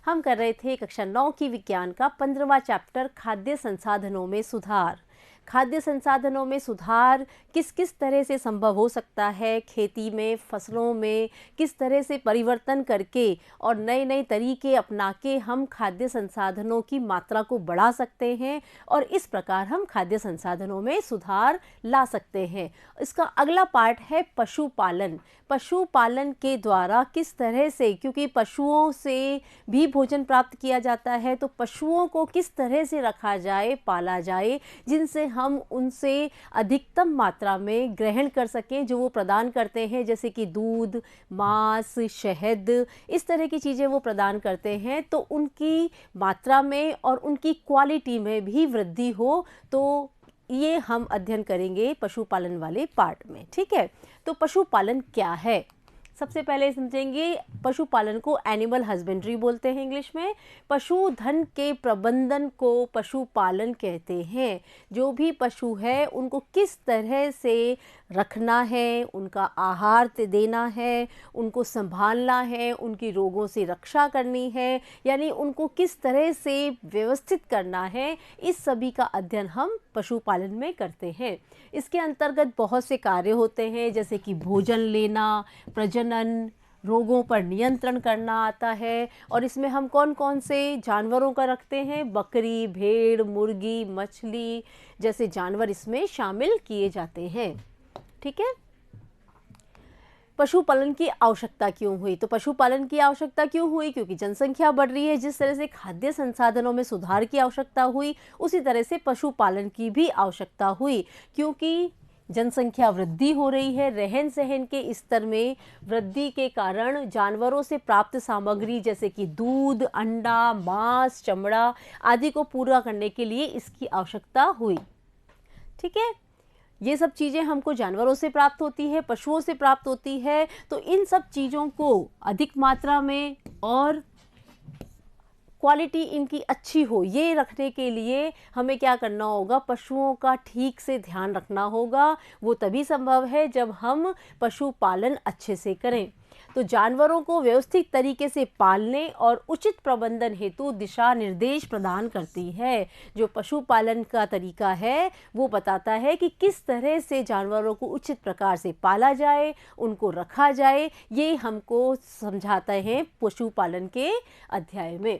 हम कर रहे थे कक्षा 9 की विज्ञान का 15वां चैप्टर खाद्य संसाधनों में सुधार। खाद्य संसाधनों में सुधार किस किस तरह से संभव हो सकता है, खेती में, फसलों में किस तरह से परिवर्तन करके और नए नए तरीके अपना के हम खाद्य संसाधनों की मात्रा को बढ़ा सकते हैं और इस प्रकार हम खाद्य संसाधनों में सुधार ला सकते हैं। इसका अगला पार्ट है पशुपालन। पशुपालन के द्वारा किस तरह से, क्योंकि पशुओं से भी भोजन प्राप्त किया जाता है, तो पशुओं को किस तरह से रखा जाए, पाला जाए, जिनसे हम उनसे अधिकतम मात्रा में ग्रहण कर सकें जो वो प्रदान करते हैं, जैसे कि दूध, मांस, शहद, इस तरह की चीज़ें वो प्रदान करते हैं, तो उनकी मात्रा में और उनकी क्वालिटी में भी वृद्धि हो। तो ये हम अध्ययन करेंगे पशुपालन वाले पार्ट में। ठीक है, तो पशुपालन क्या है, सबसे पहले समझेंगे। पशुपालन को एनिमल हस्बेंड्री बोलते हैं इंग्लिश में। पशुधन के प्रबंधन को पशुपालन कहते हैं। जो भी पशु है उनको किस तरह से रखना है, उनका आहार देना है, उनको संभालना है, उनकी रोगों से रक्षा करनी है, यानी उनको किस तरह से व्यवस्थित करना है, इस सभी का अध्ययन हम पशुपालन में करते हैं। इसके अंतर्गत बहुत से कार्य होते हैं, जैसे कि भोजन लेना, प्रजनन, रोगों पर नियंत्रण करना आता है। और इसमें हम कौन कौन से जानवरों का रखते हैं, बकरी, भेड़, मुर्गी, मछली जैसे जानवर इसमें शामिल किए जाते हैं। ठीक है, पशुपालन की आवश्यकता क्यों हुई? तो पशुपालन की आवश्यकता क्यों हुई? क्योंकि जनसंख्या बढ़ रही है। जिस तरह से खाद्य संसाधनों में सुधार की आवश्यकता हुई, उसी तरह से पशुपालन की भी आवश्यकता हुई, क्योंकि जनसंख्या वृद्धि हो रही है। रहन सहन के स्तर में वृद्धि के कारण जानवरों से प्राप्त सामग्री जैसे कि दूध, अंडा, मांस, चमड़ा आदि को पूरा करने के लिए इसकी आवश्यकता हुई। ठीक है, ये सब चीज़ें हमको जानवरों से प्राप्त होती है, पशुओं से प्राप्त होती है। तो इन सब चीज़ों को अधिक मात्रा में और क्वालिटी इनकी अच्छी हो, ये रखने के लिए हमें क्या करना होगा, पशुओं का ठीक से ध्यान रखना होगा। वो तभी संभव है जब हम पशुपालन अच्छे से करें। तो जानवरों को व्यवस्थित तरीके से पालने और उचित प्रबंधन हेतु दिशा निर्देश प्रदान करती है। जो पशुपालन का तरीका है वो बताता है कि किस तरह से जानवरों को उचित प्रकार से पाला जाए, उनको रखा जाए, ये हमको समझाते हैं पशुपालन के अध्याय में।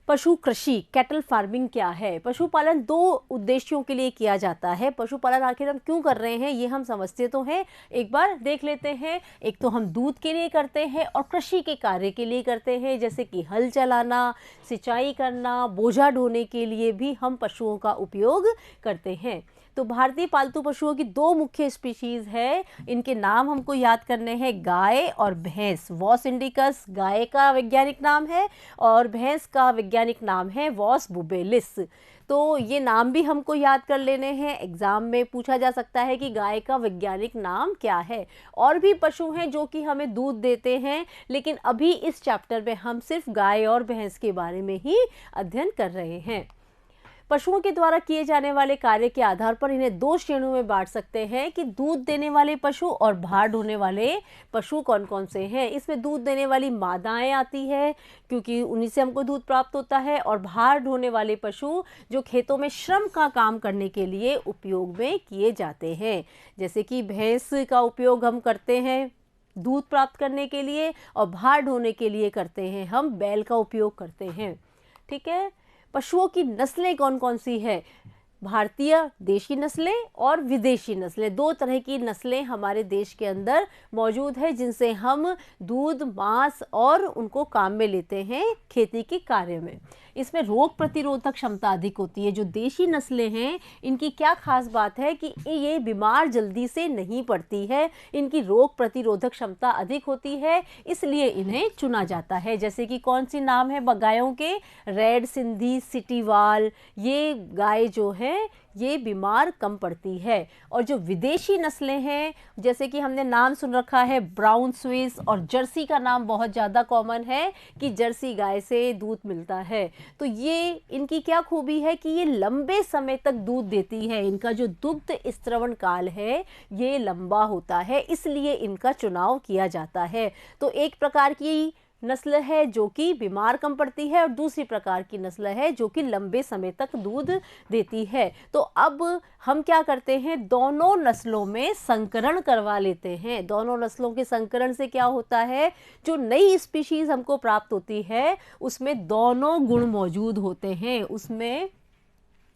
पशु कृषि, कैटल फार्मिंग क्या है? पशुपालन दो उद्देश्यों के लिए किया जाता है। पशुपालन आखिर हम क्यों कर रहे हैं ये हम समझते तो हैं, एक बार देख लेते हैं। एक तो हम दूध के लिए करते हैं और कृषि के कार्य के लिए करते हैं, जैसे कि हल चलाना, सिंचाई करना, बोझा ढोने के लिए भी हम पशुओं का उपयोग करते हैं। तो भारतीय पालतू पशुओं की दो मुख्य स्पीशीज़ है, इनके नाम हमको याद करने हैं, गाय और भैंस। वॉस इंडिकस गाय का वैज्ञानिक नाम है और भैंस का वैज्ञानिक नाम है वॉस बुबेलिस। तो ये नाम भी हमको याद कर लेने हैं, एग्ज़ाम में पूछा जा सकता है कि गाय का वैज्ञानिक नाम क्या है। और भी पशु हैं जो कि हमें दूध देते हैं, लेकिन अभी इस चैप्टर में हम सिर्फ गाय और भैंस के बारे में ही अध्ययन कर रहे हैं। पशुओं के द्वारा किए जाने वाले कार्य के आधार पर इन्हें दो श्रेणियों में बांट सकते हैं कि दूध देने वाले पशु और भार ढोने वाले पशु कौन कौन से हैं। इसमें दूध देने वाली मादाएं आती है, क्योंकि उन्हीं से हमको दूध प्राप्त होता है, और भार ढोने वाले पशु जो खेतों में श्रम का काम करने के लिए उपयोग में किए जाते हैं। जैसे कि भैंस का उपयोग हम करते हैं दूध प्राप्त करने के लिए, और भार ढोने के लिए करते हैं हम बैल का उपयोग करते हैं। ठीक है, पशुओं की नस्लें कौन कौन सी है? भारतीय देशी नस्लें और विदेशी नस्लें, दो तरह की नस्लें हमारे देश के अंदर मौजूद है, जिनसे हम दूध, मांस और उनको काम में लेते हैं खेती के कार्य में। इसमें रोग प्रतिरोधक क्षमता अधिक होती है। जो देशी नस्लें हैं इनकी क्या खास बात है कि ये बीमार जल्दी से नहीं पड़ती है, इनकी रोग प्रतिरोधक क्षमता अधिक होती है, इसलिए इन्हें चुना जाता है। जैसे कि कौन सी नाम है गायों के, रेड सिंधी, सिटीवाल, ये गाय जो है ये बीमार कम पड़ती है। और जो विदेशी नस्लें हैं, जैसे कि हमने नाम सुन रखा है ब्राउन स्विस और जर्सी का नाम बहुत ज़्यादा कॉमन है कि जर्सी गाय से दूध मिलता है। तो ये इनकी क्या खूबी है कि ये लंबे समय तक दूध देती है, इनका जो दुग्ध स्त्रवण काल है ये लंबा होता है, इसलिए इनका चुनाव किया जाता है। तो एक प्रकार की नस्ल है जो कि बीमार कम पड़ती है और दूसरी प्रकार की नस्ल है जो कि लंबे समय तक दूध देती है। तो अब हम क्या करते हैं, दोनों नस्लों में संकरण करवा लेते हैं। दोनों नस्लों के संकरण से क्या होता है, जो नई स्पीशीज हमको प्राप्त होती है उसमें दोनों गुण मौजूद होते हैं। उसमें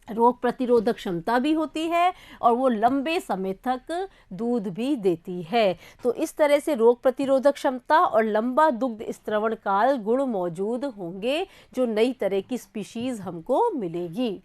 रोग प्रतिरोधक क्षमता भी होती है और वो लंबे समय तक दूध भी देती है। तो इस तरह से रोग प्रतिरोधक क्षमता और लंबा दुग्ध स्त्रवण काल गुण मौजूद होंगे जो नई तरह की स्पीशीज हमको मिलेगी।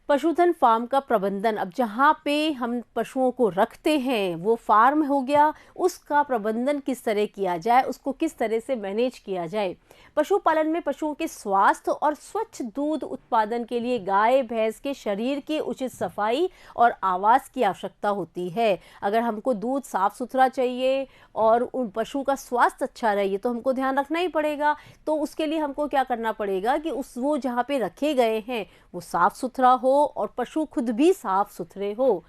पशुधन फार्म का प्रबंधन, अब जहाँ पे हम पशुओं को रखते हैं वो फार्म हो गया, उसका प्रबंधन किस तरह किया जाए, उसको किस तरह से मैनेज किया जाए। पशुपालन में पशुओं के स्वास्थ्य और स्वच्छ दूध उत्पादन के लिए गाय भैंस के शरीर की उचित सफाई और आवास की आवश्यकता होती है। अगर हमको दूध साफ सुथरा चाहिए और उन पशु का स्वास्थ्य अच्छा रहे तो हमको ध्यान रखना ही पड़ेगा। तो उसके लिए हमको क्या करना पड़ेगा कि वो जहाँ पे रखे गए हैं वो साफ सुथरा हो और पशु खुद भी साफ सुथरे हो।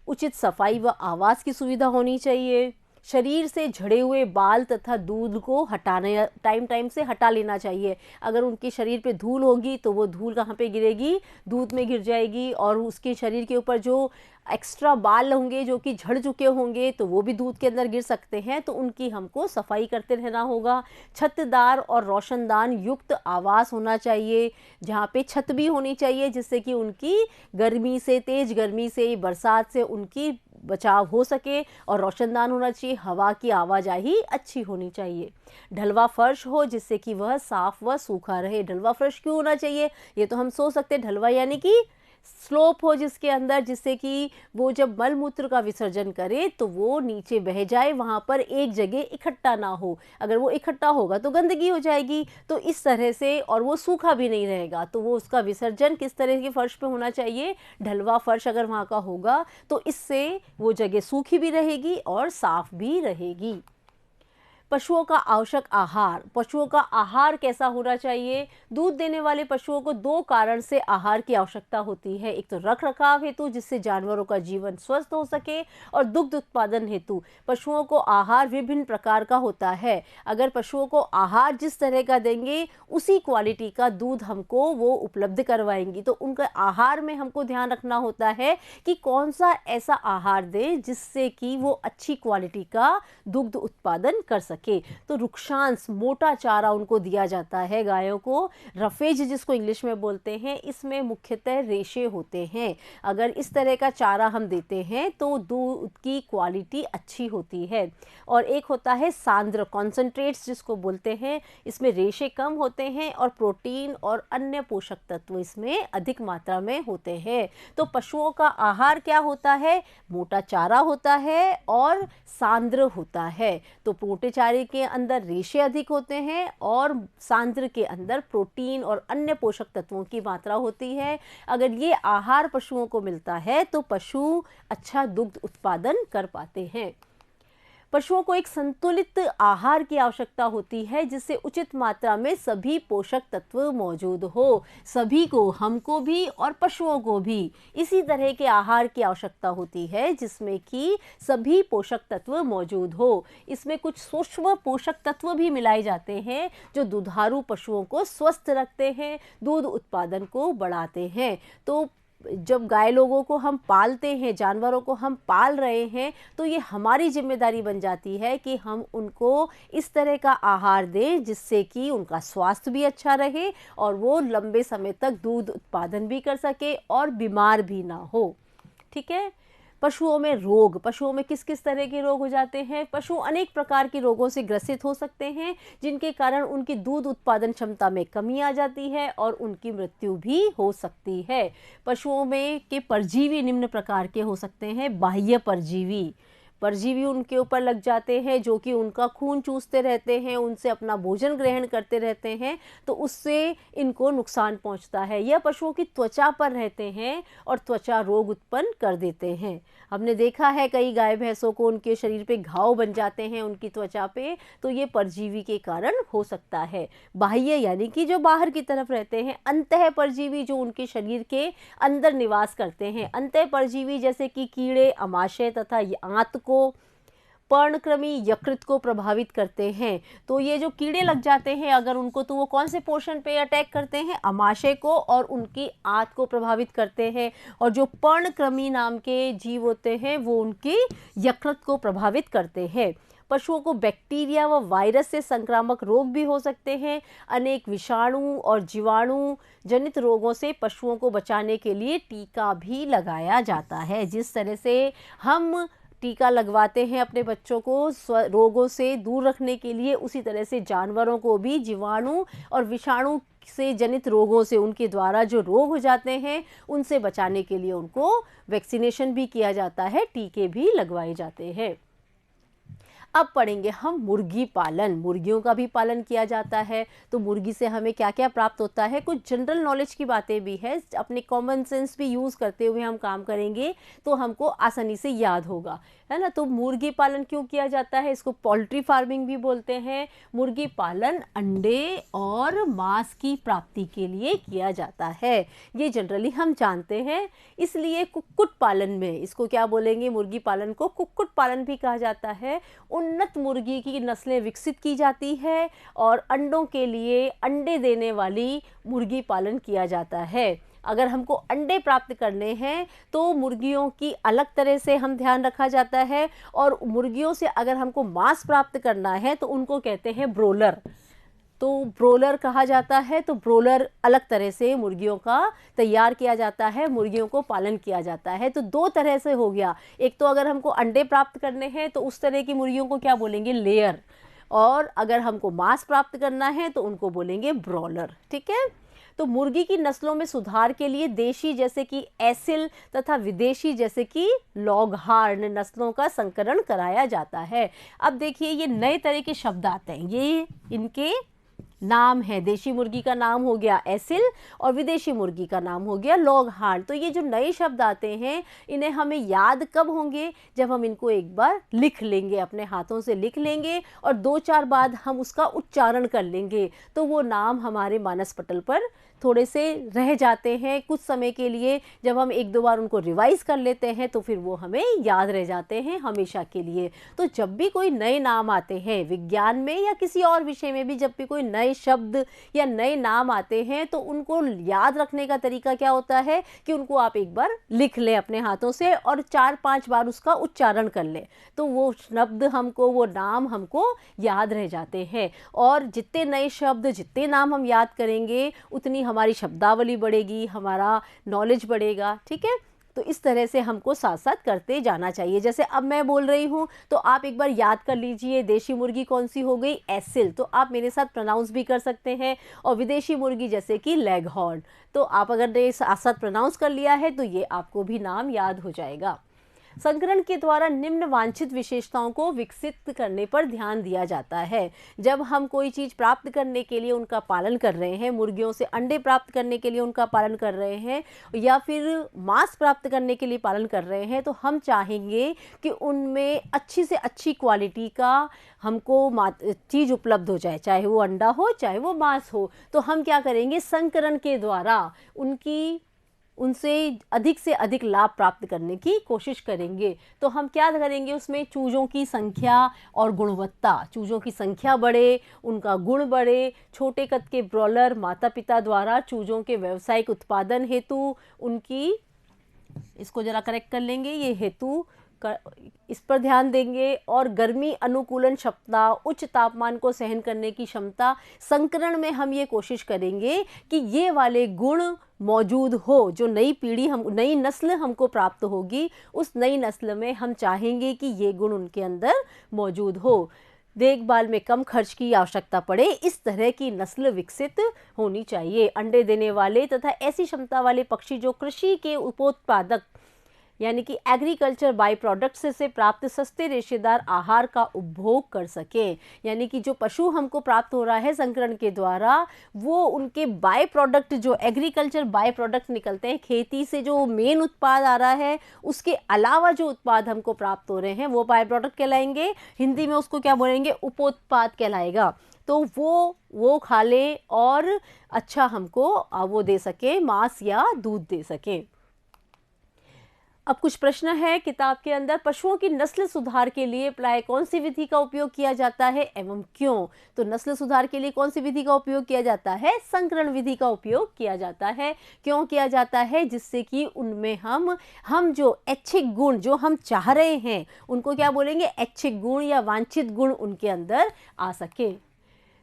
उचित सफाई व आवास की सुविधा होनी चाहिए। शरीर से झड़े हुए बाल तथा दूध को हटाने टाइम टाइम से हटा लेना चाहिए। अगर उनके शरीर पे धूल होगी तो वो धूल कहाँ पे गिरेगी, दूध में गिर जाएगी और उसके शरीर के ऊपर जो एक्स्ट्रा बाल होंगे जो कि झड़ चुके होंगे तो वो भी दूध के अंदर गिर सकते हैं। तो उनकी हमको सफाई करते रहना होगा। छतदार और रोशनदान युक्त आवास होना चाहिए, जहाँ पे छत भी होनी चाहिए जिससे कि उनकी गर्मी से, तेज गर्मी से, बरसात से उनकी बचाव हो सके, और रोशनदान होना चाहिए। हवा की आवाजाही अच्छी होनी चाहिए। ढलवा फर्श हो जिससे कि वह साफ व सूखा रहे। ढलवा फर्श क्यों होना चाहिए, ये तो हम सोच सकते हैं। ढलवा यानी कि स्लोप हो जिसके अंदर, जिससे कि वो जब मल मूत्र का विसर्जन करे तो वो नीचे बह जाए, वहाँ पर एक जगह इकट्ठा ना हो। अगर वो इकट्ठा होगा तो गंदगी हो जाएगी, तो इस तरह से, और वो सूखा भी नहीं रहेगा। तो वो उसका विसर्जन किस तरह के फर्श पे होना चाहिए, ढलवा फर्श अगर वहाँ का होगा तो इससे वो जगह सूखी भी रहेगी और साफ भी रहेगी। पशुओं का आवश्यक आहार, पशुओं का आहार कैसा होना चाहिए। दूध देने वाले पशुओं को दो कारण से आहार की आवश्यकता होती है। एक तो रख रखाव हेतु जिससे जानवरों का जीवन स्वस्थ हो सके, और दुग्ध उत्पादन हेतु। पशुओं को आहार विभिन्न प्रकार का होता है। अगर पशुओं को आहार जिस तरह का देंगे उसी क्वालिटी का दूध हमको वो उपलब्ध करवाएंगी। तो उनका आहार में हमको ध्यान रखना होता है कि कौन सा ऐसा आहार दें जिससे कि वो अच्छी क्वालिटी का दुग्ध उत्पादन कर सके। तो रुक्षांश, मोटा चारा उनको दिया जाता है गायों को। रफेज जिसको इंग्लिश में बोलते हैं, इसमें मुख्यतः रेशे होते हैं। अगर इस तरह का चारा हम देते हैं तो दूध की क्वालिटी अच्छी होती है। और एक होता है सांद्र, कॉन्सेंट्रेट्स जिसको बोलते हैं, इसमें रेशे कम होते हैं और प्रोटीन और अन्य पोषक तत्व इसमें अधिक मात्रा में होते हैं। तो पशुओं का आहार क्या होता है, मोटा चारा होता है और सांद्र होता है। तो मोटे चारे के अंदर रेशे अधिक होते हैं और सांद्र के अंदर प्रोटीन और अन्य पोषक तत्वों की मात्रा होती है। अगर ये आहार पशुओं को मिलता है तो पशु अच्छा दुग्ध उत्पादन कर पाते हैं। पशुओं को एक संतुलित आहार की आवश्यकता होती है जिससे उचित मात्रा में सभी पोषक तत्व मौजूद हो। सभी को, हमको भी और पशुओं को भी इसी तरह के आहार की आवश्यकता होती है जिसमें कि सभी पोषक तत्व मौजूद हो। इसमें कुछ सूक्ष्म पोषक तत्व भी मिलाए जाते हैं जो दुधारू पशुओं को स्वस्थ रखते हैं, दूध उत्पादन को बढ़ाते हैं। तो जब गाय लोगों को हम पालते हैं, जानवरों को हम पाल रहे हैं, तो ये हमारी जिम्मेदारी बन जाती है कि हम उनको इस तरह का आहार दें जिससे कि उनका स्वास्थ्य भी अच्छा रहे और वो लंबे समय तक दूध उत्पादन भी कर सके और बीमार भी ना हो। ठीक है। पशुओं में रोग, पशुओं में किस किस तरह के रोग हो जाते हैं। पशु अनेक प्रकार के रोगों से ग्रसित हो सकते हैं जिनके कारण उनकी दूध उत्पादन क्षमता में कमी आ जाती है और उनकी मृत्यु भी हो सकती है। पशुओं में के परजीवी निम्न प्रकार के हो सकते हैं। बाह्य परजीवी, परजीवी उनके ऊपर लग जाते हैं जो कि उनका खून चूसते रहते हैं, उनसे अपना भोजन ग्रहण करते रहते हैं, तो उससे इनको नुकसान पहुंचता है। यह पशुओं की त्वचा पर रहते हैं और त्वचा रोग उत्पन्न कर देते हैं। हमने देखा है कई गाय भैंसों को उनके शरीर पे घाव बन जाते हैं उनकी त्वचा पे, तो ये परजीवी के कारण हो सकता है। बाह्य यानी कि जो बाहर की तरफ रहते हैं। अंतः परजीवी जो उनके शरीर के अंदर निवास करते हैं। अंतः परजीवी जैसे कि कीड़े, अमाशय तथा आंत को पर्णकृमि यकृत को प्रभावित करते हैं। तो ये जो कीड़े लग जाते हैं अगर उनको, तो वो कौन से पोर्शन पे अटैक करते हैं? अमाशय को और उनकी आंत को प्रभावित करते हैं। और जो पर्णकृमि नाम के जीव होते हैं वो उनकी यकृत को प्रभावित करते हैं। पशुओं को बैक्टीरिया व वायरस से संक्रामक रोग भी हो सकते हैं। अनेक विषाणु और जीवाणु जनित रोगों से पशुओं को बचाने के लिए टीका भी लगाया जाता है। जिस तरह से हम टीका लगवाते हैं अपने बच्चों को रोगों से दूर रखने के लिए, उसी तरह से जानवरों को भी जीवाणु और विषाणु से जनित रोगों से, उनके द्वारा जो रोग हो जाते हैं उनसे बचाने के लिए उनको वैक्सीनेशन भी किया जाता है, टीके भी लगवाए जाते हैं। अब पढ़ेंगे हम मुर्गी पालन। मुर्गियों का भी पालन किया जाता है। तो मुर्गी से हमें क्या क्या प्राप्त होता है, कुछ जनरल नॉलेज की बातें भी है, अपने कॉमन सेंस भी यूज़ करते हुए हम काम करेंगे तो हमको आसानी से याद होगा, है ना। तो मुर्गी पालन क्यों किया जाता है, इसको पोल्ट्री फार्मिंग भी बोलते हैं। मुर्गी पालन अंडे और मांस की प्राप्ति के लिए किया जाता है, ये जनरली हम जानते हैं। इसलिए कुक्कुट पालन में इसको क्या बोलेंगे, मुर्गी पालन को कुक्कुट पालन भी कहा जाता है। उन्नत मुर्गी की नस्लें विकसित की जाती है और अंडों के लिए अंडे देने वाली मुर्गी पालन किया जाता है। अगर हमको अंडे प्राप्त करने हैं तो मुर्गियों की अलग तरह से हम ध्यान रखा जाता है, और मुर्गियों से अगर हमको मांस प्राप्त करना है तो उनको कहते हैं ब्रोलर। तो ब्रोलर कहा जाता है। तो ब्रोलर अलग तरह से मुर्गियों का तैयार किया जाता है, मुर्गियों को पालन किया जाता है। तो दो तरह से हो गया, एक तो अगर हमको अंडे प्राप्त करने हैं तो उस तरह की मुर्गियों को क्या बोलेंगे, लेयर, और अगर हमको मांस प्राप्त करना है तो उनको बोलेंगे ब्रॉलर। ठीक है। तो मुर्गी की नस्लों में सुधार के लिए देशी जैसे कि एसिल तथा विदेशी जैसे कि लॉगहार्न नस्लों का संकरण कराया जाता है। अब देखिए ये नए तरह के शब्द आते हैं, ये इनके नाम है। देशी मुर्गी का नाम हो गया एसिल और विदेशी मुर्गी का नाम हो गया लॉगहार्न। तो ये जो नए शब्द आते हैं इन्हें हमें याद कब होंगे, जब हम इनको एक बार लिख लेंगे, अपने हाथों से लिख लेंगे और दो चार बार हम उसका उच्चारण कर लेंगे, तो वो नाम हमारे मानस पटल पर थोड़े से रह जाते हैं कुछ समय के लिए। जब हम एक दो बार उनको रिवाइज कर लेते हैं तो फिर वो हमें याद रह जाते हैं हमेशा के लिए। तो जब भी कोई नए नाम आते हैं विज्ञान में या किसी और विषय में भी, जब भी कोई नए शब्द या नए नाम आते हैं तो उनको याद रखने का तरीका क्या होता है कि उनको आप एक बार लिख लें अपने हाथों से और 4-5 बार उसका उच्चारण कर लें, तो वो शब्द हमको, वो नाम हमको याद रह जाते हैं। और जितने नए शब्द, जितने नाम हम याद करेंगे उतनी हमारी शब्दावली बढ़ेगी, हमारा नॉलेज बढ़ेगा। ठीक है। तो इस तरह से हमको साथ साथ करते जाना चाहिए। जैसे अब मैं बोल रही हूँ तो आप एक बार याद कर लीजिए, देशी मुर्गी कौन सी हो गई, एसिल, तो आप मेरे साथ प्रोनाउंस भी कर सकते हैं। और विदेशी मुर्गी जैसे कि लेगहॉर्न, तो आप अगर ये साथ साथ प्रोनाउंस कर लिया है तो ये आपको भी नाम याद हो जाएगा। संकरण के द्वारा निम्न वांछित विशेषताओं को विकसित करने पर ध्यान दिया जाता है। जब हम कोई चीज़ प्राप्त करने के लिए उनका पालन कर रहे हैं, मुर्गियों से अंडे प्राप्त करने के लिए उनका पालन कर रहे हैं या फिर मांस प्राप्त करने के लिए पालन कर रहे हैं, तो हम चाहेंगे कि उनमें अच्छी से अच्छी क्वालिटी का हमको चीज़ उपलब्ध हो जाए, चाहे वो अंडा हो चाहे वो मांस हो। तो हम क्या करेंगे, संकरण के द्वारा उनसे अधिक से अधिक लाभ प्राप्त करने की कोशिश करेंगे। तो हम क्या करेंगे, उसमें चूज़ों की संख्या और गुणवत्ता, चूज़ों की संख्या बढ़े, उनका गुण बढ़े। छोटे कद के ब्रॉयलर माता पिता द्वारा चूज़ों के व्यावसायिक उत्पादन हेतु उनकी, इसको ज़रा करेक्ट कर लेंगे, ये हेतु इस पर ध्यान देंगे। और गर्मी अनुकूलन क्षमता, उच्च तापमान को सहन करने की क्षमता, संकरण में हम ये कोशिश करेंगे कि ये वाले गुण मौजूद हो। जो नई पीढ़ी, हम नई नस्ल हमको प्राप्त होगी, उस नई नस्ल में हम चाहेंगे कि ये गुण उनके अंदर मौजूद हो। देखभाल में कम खर्च की आवश्यकता पड़े, इस तरह की नस्ल विकसित होनी चाहिए। अंडे देने वाले तथा ऐसी क्षमता वाले पक्षी जो कृषि के उपोत्पादक यानी कि एग्रीकल्चर बाई प्रोडक्ट्स से प्राप्त सस्ते रेशेदार आहार का उपभोग कर सकें। यानी कि जो पशु हमको प्राप्त हो रहा है संकरण के द्वारा, वो उनके बाय प्रोडक्ट, जो एग्रीकल्चर बाय प्रोडक्ट निकलते हैं, खेती से जो मेन उत्पाद आ रहा है उसके अलावा जो उत्पाद हमको प्राप्त हो रहे हैं वो बाय प्रोडक्ट कहलाएंगे। हिंदी में उसको क्या बोलेंगे, उपोत्पाद कहलाएगा। तो वो खा ले और अच्छा हमको वो दे सके, मांस या दूध दे सके। अब कुछ प्रश्न है किताब के अंदर, पशुओं की नस्ल सुधार के लिए प्राय कौन सी विधि का उपयोग किया जाता है एवं क्यों? तो नस्ल सुधार के लिए कौन सी विधि का उपयोग किया जाता है? संकरण विधि का उपयोग किया जाता है। क्यों किया जाता है? जिससे कि उनमें हम जो ऐच्छिक गुण जो हम चाह रहे हैं उनको क्या बोलेंगे, ऐच्छिक गुण या वांछित गुण उनके अंदर आ सके।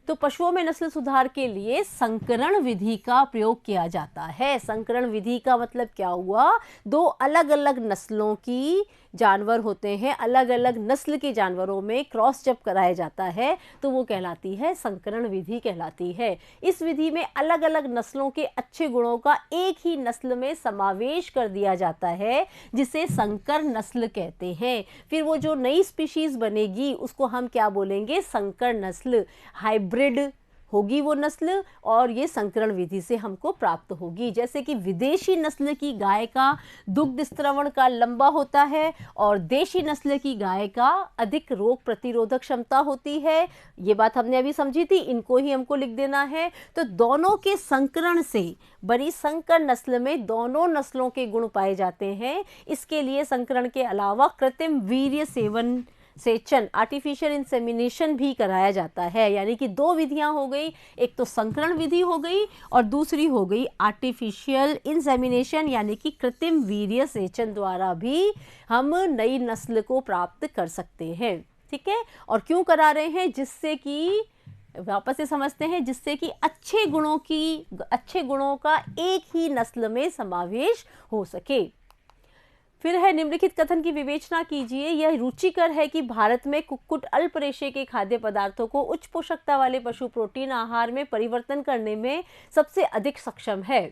तो पशुओं में नस्ल सुधार के लिए संकरण विधि का प्रयोग किया जाता है। संकरण विधि का मतलब क्या हुआ, दो अलग अलग नस्लों की जानवर होते हैं, अलग अलग नस्ल के जानवरों में क्रॉस जब कराया जाता है तो वो कहलाती है संकरण विधि कहलाती है। इस विधि में अलग अलग नस्लों के अच्छे गुणों का एक ही नस्ल में समावेश कर दिया जाता है, जिसे संकर नस्ल कहते हैं। फिर वो जो नई स्पीशीज बनेगी उसको हम क्या बोलेंगे, संकर नस्ल। हाइब्रिड होगी वो नस्ल और ये संकरण विधि से हमको प्राप्त होगी। जैसे कि विदेशी नस्ल की गाय का दुग्ध स्त्रवण का लंबा होता है और देशी नस्ल की गाय का अधिक रोग प्रतिरोधक क्षमता होती है। ये बात हमने अभी समझी थी, इनको ही हमको लिख देना है। तो दोनों के संकरण से बड़ी संकर नस्ल में दोनों नस्लों के गुण पाए जाते हैं। इसके लिए संकरण के अलावा कृत्रिम वीर्य सेचन आर्टिफिशियल इंसेमिनेशन भी कराया जाता है। यानी कि दो विधियां हो गई, एक तो संकरण विधि हो गई और दूसरी हो गई आर्टिफिशियल इंसेमिनेशन यानी कि कृत्रिम वीर्य सेचन द्वारा भी हम नई नस्ल को प्राप्त कर सकते हैं। ठीक है, और क्यों करा रहे हैं, जिससे कि वापस से समझते हैं, जिससे कि अच्छे गुणों का एक ही नस्ल में समावेश हो सके। फिर है निम्नलिखित कथन की विवेचना कीजिए। यह रुचिकर है कि भारत में कुक्कुट अल्प रेशे के खाद्य पदार्थों को उच्च पोषकता वाले पशु प्रोटीन आहार में परिवर्तन करने में सबसे अधिक सक्षम है।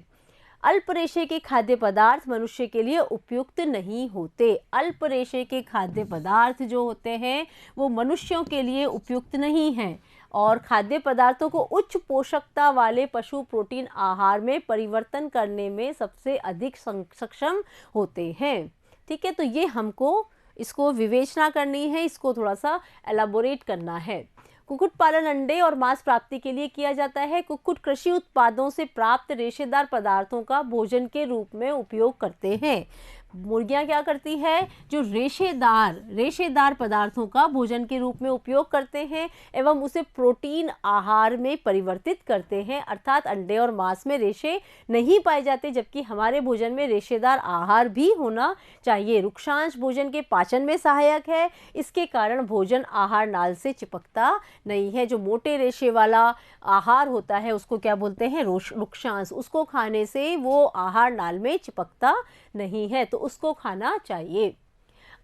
अल्प रेशे के खाद्य पदार्थ मनुष्य के लिए उपयुक्त नहीं होते। अल्प रेशे के खाद्य पदार्थ जो होते हैं वो मनुष्यों के लिए उपयुक्त नहीं हैं और खाद्य पदार्थों को उच्च पोषकता वाले पशु प्रोटीन आहार में परिवर्तन करने में सबसे अधिक सक्षम होते हैं। ठीक है, तो ये हमको इसको विवेचना करनी है, इसको थोड़ा सा एलाबोरेट करना है। कुक्कुट पालन अंडे और मांस प्राप्ति के लिए किया जाता है। कुक्कुट कृषि उत्पादों से प्राप्त रेशेदार पदार्थों का भोजन के रूप में उपयोग करते हैं। मुर्गियां क्या करती है, जो रेशेदार पदार्थों का भोजन के रूप में उपयोग करते हैं एवं उसे प्रोटीन आहार में परिवर्तित करते हैं। अर्थात अंडे और मांस में रेशे नहीं पाए जाते, जबकि हमारे भोजन में रेशेदार आहार भी होना चाहिए। रुक्षांश भोजन के पाचन में सहायक है, इसके कारण भोजन आहार नाल से चिपकता नहीं है। जो मोटे रेशे वाला आहार होता है उसको क्या बोलते हैं, रुक्षांश। उसको खाने से वो आहार नाल में चिपकता नहीं है, तो उसको खाना चाहिए।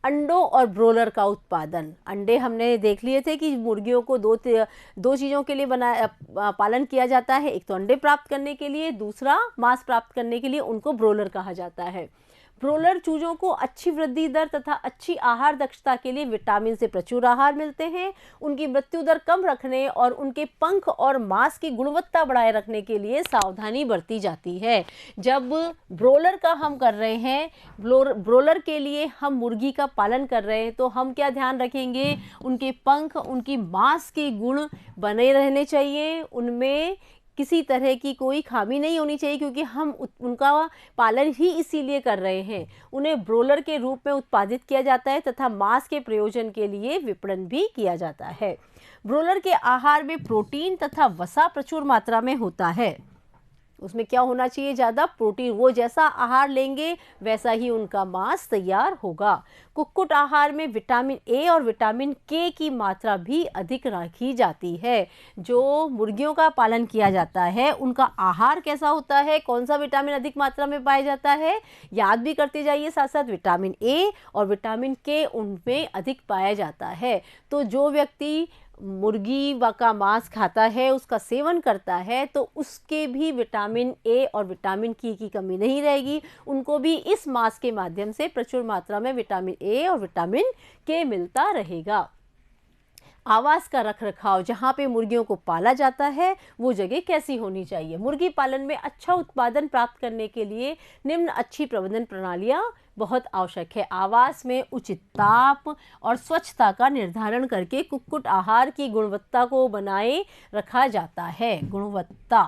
अंडों और ब्रोलर का उत्पादन। अंडे हमने देख लिए थे कि मुर्गियों को दो चीज़ों के लिए पालन किया जाता है। एक तो अंडे प्राप्त करने के लिए, दूसरा मांस प्राप्त करने के लिए। उनको ब्रोलर कहा जाता है। ब्रोलर चूजों को अच्छी वृद्धि दर तथा अच्छी आहार दक्षता के लिए विटामिन से प्रचुर आहार मिलते हैं। उनकी मृत्यु दर कम रखने और उनके पंख और मांस की गुणवत्ता बढ़ाए रखने के लिए सावधानी बरती जाती है। जब ब्रोलर का हम कर रहे हैं, ब्रोलर के लिए हम मुर्गी का पालन कर रहे हैं, तो हम क्या ध्यान रखेंगे, उनके पंख, उनकी मांस के गुण बने रहने चाहिए, उनमें किसी तरह की कोई खामी नहीं होनी चाहिए, क्योंकि हम उनका पालन ही इसीलिए कर रहे हैं। उन्हें ब्रोलर के रूप में उत्पादित किया जाता है तथा मांस के प्रयोजन के लिए विपणन भी किया जाता है। ब्रोलर के आहार में प्रोटीन तथा वसा प्रचुर मात्रा में होता है। उसमें क्या होना चाहिए, ज़्यादा प्रोटीन। वो जैसा आहार लेंगे वैसा ही उनका मांस तैयार होगा। कुक्कुट आहार में विटामिन ए और विटामिन के की मात्रा भी अधिक रखी जाती है। जो मुर्गियों का पालन किया जाता है उनका आहार कैसा होता है, कौन सा विटामिन अधिक मात्रा में पाया जाता है, याद भी करते जाइए साथ साथ। विटामिन ए और विटामिन के उनमें अधिक पाया जाता है। तो जो व्यक्ति मुर्गी का मांस खाता है, उसका सेवन करता है, तो उसके भी विटामिन ए और विटामिन की कमी नहीं रहेगी। उनको भी इस मांस के माध्यम से प्रचुर मात्रा में विटामिन ए और विटामिन के मिलता रहेगा। आवास का रखरखाव। जहाँ पे मुर्गियों को पाला जाता है वो जगह कैसी होनी चाहिए। मुर्गी पालन में अच्छा उत्पादन प्राप्त करने के लिए निम्न अच्छी प्रबंधन प्रणालियाँ बहुत आवश्यक है। आवास में उचित ताप और स्वच्छता का निर्धारण करके कुक्कुट आहार की गुणवत्ता को बनाए रखा जाता है। गुणवत्ता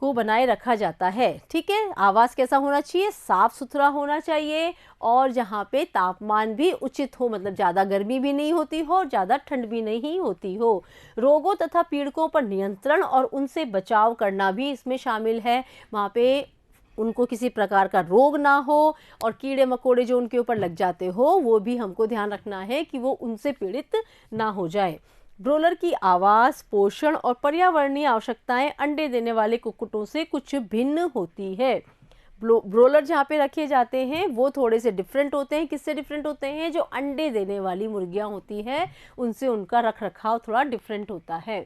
को बनाए रखा जाता है। ठीक है, आवास कैसा होना चाहिए? साफ सुथरा होना चाहिए और जहाँ पे तापमान भी उचित हो, मतलब ज़्यादा गर्मी भी नहीं होती हो और ज़्यादा ठंड भी नहीं होती हो। रोगों तथा पीड़कों पर नियंत्रण और उनसे बचाव करना भी इसमें शामिल है। वहाँ पे उनको किसी प्रकार का रोग ना हो और कीड़े मकोड़े जो उनके ऊपर लग जाते हो वो भी हमको ध्यान रखना है कि वो उनसे पीड़ित ना हो जाए। ब्रोलर की आवास, पोषण और पर्यावरणीय आवश्यकताएं अंडे देने वाले कुक्कुटों से कुछ भिन्न होती है। ब्रोलर जहाँ पे रखे जाते हैं वो थोड़े से डिफरेंट होते हैं। किससे डिफरेंट होते हैं? जो अंडे देने वाली मुर्गियाँ होती हैं उनसे उनका रख रखाव थोड़ा डिफरेंट होता है।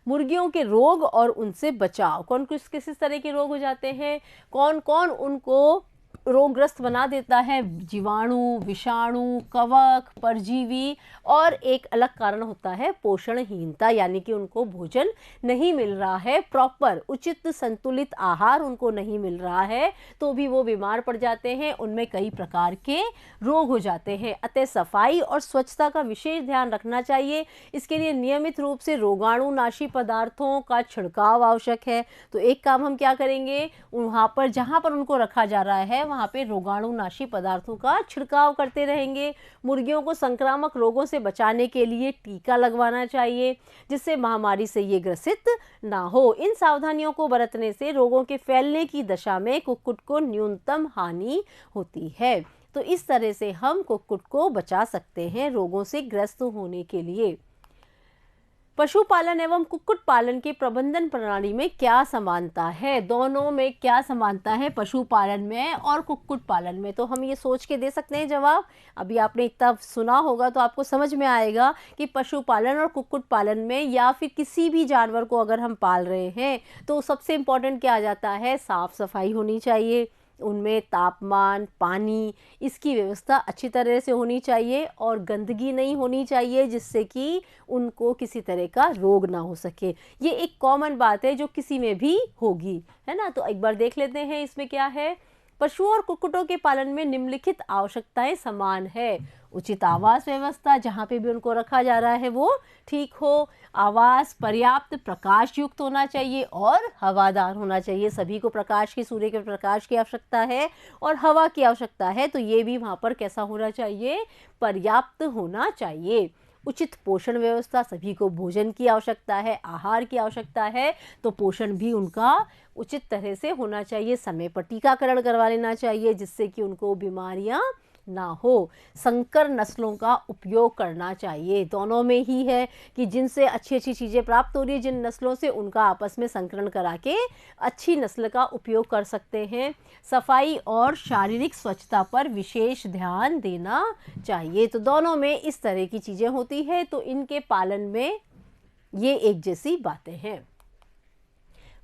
मुर्गियों के रोग और उनसे बचाव, कौन किस तरह के रोग हो जाते हैं, कौन कौन उनको रोगग्रस्त बना देता है? जीवाणु, विषाणु, कवक, परजीवी और एक अलग कारण होता है पोषणहीनता, यानी कि उनको भोजन नहीं मिल रहा है, प्रॉपर उचित संतुलित आहार उनको नहीं मिल रहा है तो भी वो बीमार पड़ जाते हैं, उनमें कई प्रकार के रोग हो जाते हैं। अतः सफाई और स्वच्छता का विशेष ध्यान रखना चाहिए। इसके लिए नियमित रूप से रोगाणुनाशी पदार्थों का छिड़काव आवश्यक है। तो एक काम हम क्या करेंगे, वहाँ पर जहाँ पर उनको रखा जा रहा है वहाँ पे रोगाणुनाशी पदार्थों का छिड़काव करते रहेंगे। मुर्गियों को संक्रामक रोगों से बचाने के लिए टीका लगवाना चाहिए जिससे महामारी से ये ग्रसित ना हो। इन सावधानियों को बरतने से रोगों के फैलने की दशा में कुक्कुट को न्यूनतम हानि होती है। तो इस तरह से हम कुक्कुट को बचा सकते हैं रोगों से ग्रस्त होने के लिए। पशुपालन एवं कुक्कुट पालन के प्रबंधन प्रणाली में क्या समानता है? दोनों में क्या समानता है, पशुपालन में और कुक्कुट पालन में? तो हम ये सोच के दे सकते हैं जवाब। अभी आपने इतना सुना होगा तो आपको समझ में आएगा कि पशुपालन और कुक्कुट पालन में या फिर किसी भी जानवर को अगर हम पाल रहे हैं तो सबसे इम्पोर्टेंट क्या आ जाता है? साफ सफाई होनी चाहिए, उनमें तापमान, पानी, इसकी व्यवस्था अच्छी तरह से होनी चाहिए और गंदगी नहीं होनी चाहिए जिससे कि उनको किसी तरह का रोग ना हो सके। ये एक कॉमन बात है जो किसी में भी होगी, है ना। तो एक बार देख लेते हैं इसमें क्या है। पशुओं और कुक्कुटों के पालन में निम्नलिखित आवश्यकताएं समान है। उचित आवास व्यवस्था, जहाँ पे भी उनको रखा जा रहा है वो ठीक हो। आवास पर्याप्त प्रकाश युक्त होना चाहिए और हवादार होना चाहिए। सभी को प्रकाश की, सूर्य के प्रकाश की आवश्यकता है और हवा की आवश्यकता है, तो ये भी वहाँ पर कैसा होना चाहिए? पर्याप्त होना चाहिए। उचित पोषण व्यवस्था, सभी को भोजन की आवश्यकता है, आहार की आवश्यकता है, तो पोषण भी उनका उचित तरह से होना चाहिए। समय पर टीकाकरण करवा लेना चाहिए जिससे कि उनको बीमारियां ना हो। संकर नस्लों का उपयोग करना चाहिए, दोनों में ही है कि जिनसे अच्छी अच्छी चीज़ें प्राप्त हो रही है जिन नस्लों से, उनका आपस में संकरण करा के अच्छी नस्ल का उपयोग कर सकते हैं। सफाई और शारीरिक स्वच्छता पर विशेष ध्यान देना चाहिए। तो दोनों में इस तरह की चीज़ें होती है, तो इनके पालन में ये एक जैसी बातें हैं।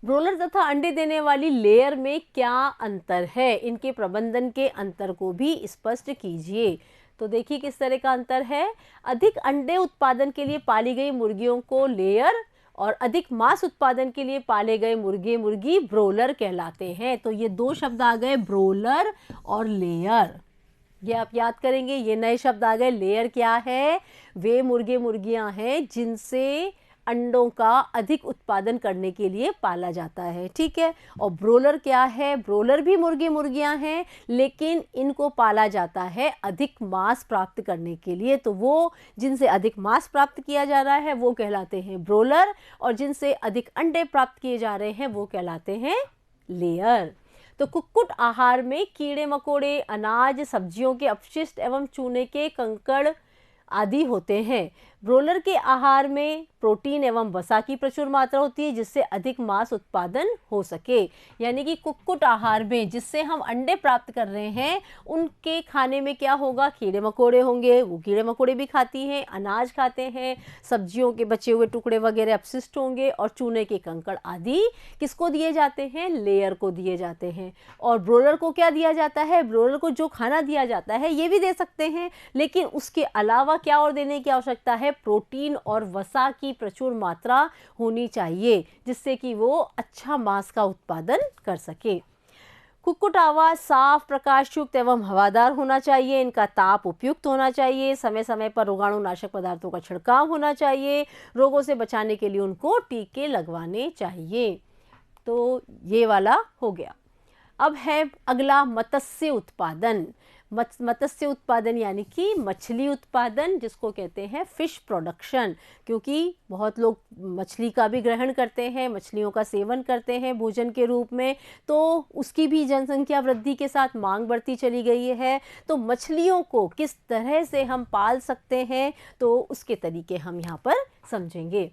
ब्रोलर तथा अंडे देने वाली लेयर में क्या अंतर है? इनके प्रबंधन के अंतर को भी स्पष्ट कीजिए। तो देखिए किस तरह का अंतर है। अधिक अंडे उत्पादन के लिए पाली गई मुर्गियों को लेयर और अधिक मांस उत्पादन के लिए पाले गए मुर्गे मुर्गी ब्रोलर कहलाते हैं। तो ये दो शब्द आ गए, ब्रोलर और लेयर। ये आप याद करेंगे, ये नए शब्द आ गए। लेयर क्या है? वे मुर्गे मुर्गियां हैं जिनसे अंडों का अधिक उत्पादन करने के लिए पाला जाता है, ठीक है। और ब्रोलर क्या है? ब्रोलर भी मुर्गे मुर्गियां हैं लेकिन इनको पाला जाता है अधिक मांस प्राप्त करने के लिए। तो वो जिनसे अधिक मांस प्राप्त किया जा रहा है वो कहलाते हैं ब्रोलर, और जिनसे अधिक अंडे प्राप्त किए जा रहे हैं वो कहलाते हैं लेयर। तो कुक्कुट आहार में कीड़े मकोड़े, अनाज, सब्जियों के अपशिष्ट एवं चूने के कंकड़ आदि होते हैं। ब्रोलर के आहार में प्रोटीन एवं वसा की प्रचुर मात्रा होती है जिससे अधिक मांस उत्पादन हो सके। यानी कि कुक्कुट आहार में जिससे हम अंडे प्राप्त कर रहे हैं उनके खाने में क्या होगा? कीड़े मकोड़े होंगे, वो कीड़े मकोड़े भी खाती हैं, अनाज खाते हैं, सब्जियों के बचे हुए टुकड़े वगैरह अपशिष्ट होंगे, और चूने के कंकड़ आदि किसको दिए जाते हैं? लेयर को दिए जाते हैं। और ब्रोलर को क्या दिया जाता है? ब्रोलर को जो खाना दिया जाता है ये भी दे सकते हैं, लेकिन उसके अलावा क्या और देने की आवश्यकता है? प्रोटीन और वसा की प्रचुर मात्रा होनी चाहिए जिससे कि वो अच्छा मांस का उत्पादन कर सके। कुक्कुट आवास साफ, प्रकाशयुक्त एवं हवादार होना चाहिए। इनका ताप उपयुक्त होना चाहिए। समय समय पर रोगाणुनाशक पदार्थों का छिड़काव होना चाहिए। रोगों से बचाने के लिए उनको टीके लगवाने चाहिए। तो ये वाला हो गया। अब है अगला मत्स्य उत्पादन। मत्स्य उत्पादन यानी कि मछली उत्पादन, जिसको कहते हैं फिश प्रोडक्शन, क्योंकि बहुत लोग मछली का भी ग्रहण करते हैं, मछलियों का सेवन करते हैं भोजन के रूप में, तो उसकी भी जनसंख्या वृद्धि के साथ मांग बढ़ती चली गई है। तो मछलियों को किस तरह से हम पाल सकते हैं, तो उसके तरीके हम यहाँ पर समझेंगे।